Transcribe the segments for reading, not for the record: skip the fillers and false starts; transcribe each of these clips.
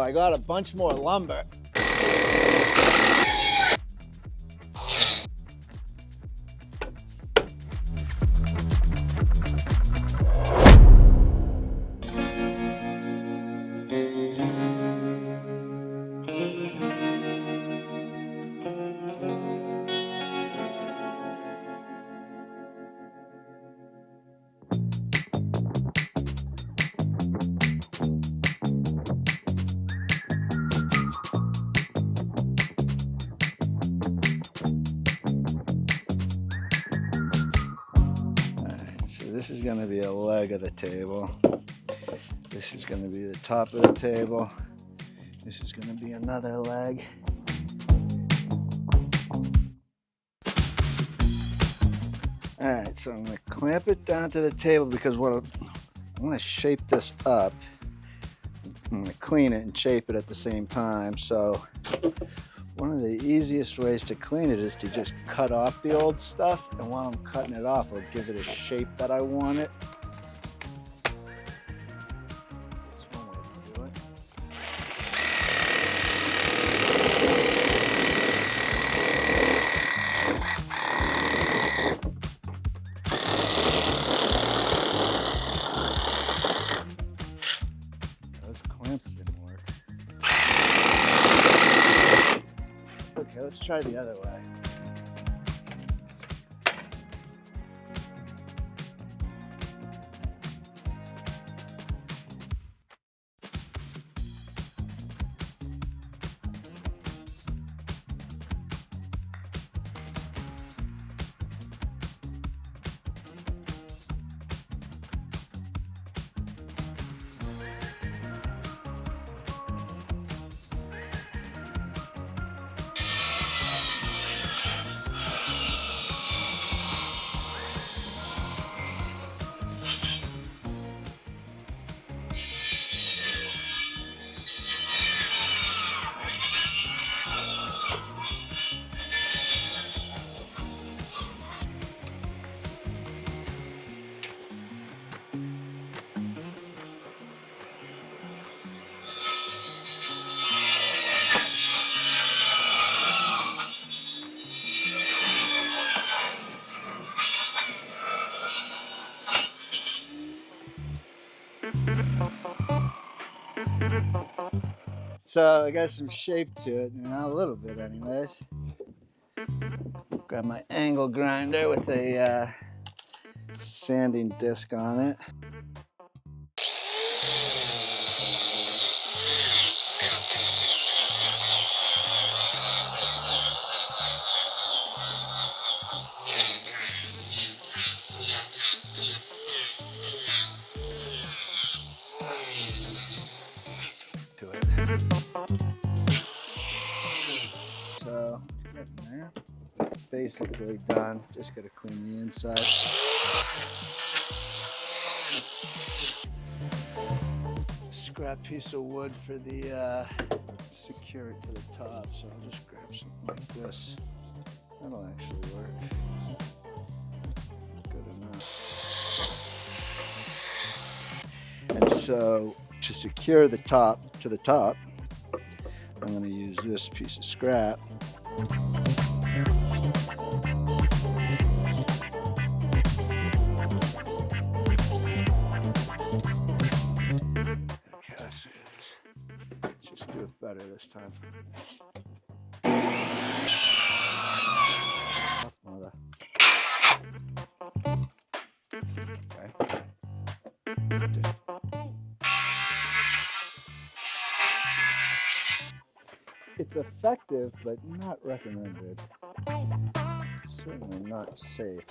I got a bunch more lumber. This is going to be a leg of the table. This is going to be the top of the table. This is going to be another leg. All right, so I'm going to clamp it down to the table because I'm going to shape this up. I'm going to clean it and shape it at the same time. So one of the easiest ways to clean it is to just cut off the old stuff, and while I'm cutting it off, I'll give it a shape that I want it. That's one way to do it. Those clamps didn't work. Okay, let's try the other way. So I got some shape to it, a little bit anyways. Grab my angle grinder with a sanding disc on it. So, getting there. Basically done. Just gotta clean the inside. Scrap piece of wood for the secure it to the top. So I'll just grab something like this. That'll actually work. Good enough. And so to secure the top to the top, I'm going to use this piece of scrap. Okay, let's do this. Let's just do it better this time. Okay. It's effective, but not recommended. Certainly not safe.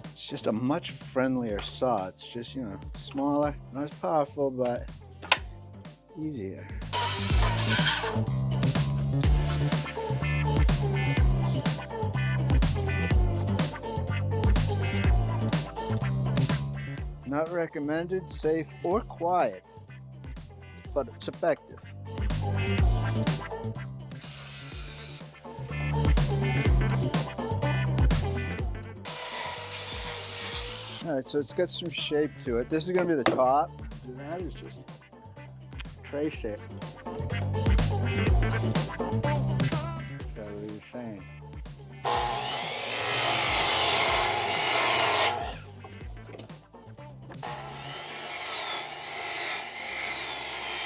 It's just a much friendlier saw. It's just, smaller, not as powerful, but easier. Not recommended, safe, or quiet, but it's effective. right, so it's got some shape to it. This is gonna be the top, and that is just tray shape. Got what you're saying.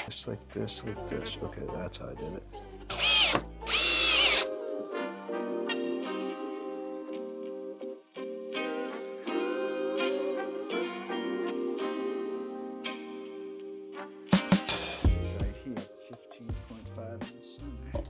Just like this, like this. Okay, that's how I did it. Right here, 15.5 in the center.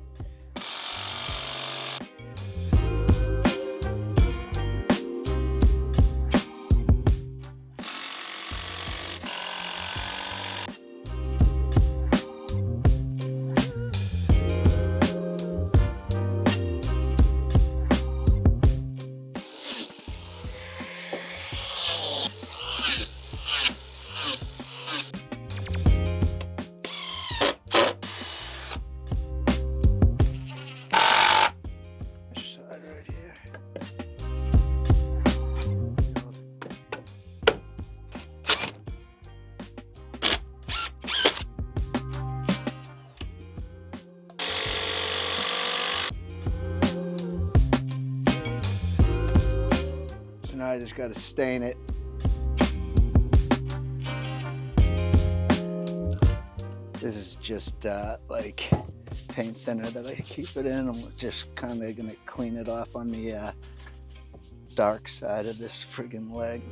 Side right here. So now I just got to stain it. This is just like paint thinner that I keep it in. I'm just kind of gonna clean it off on the dark side of this friggin' leg.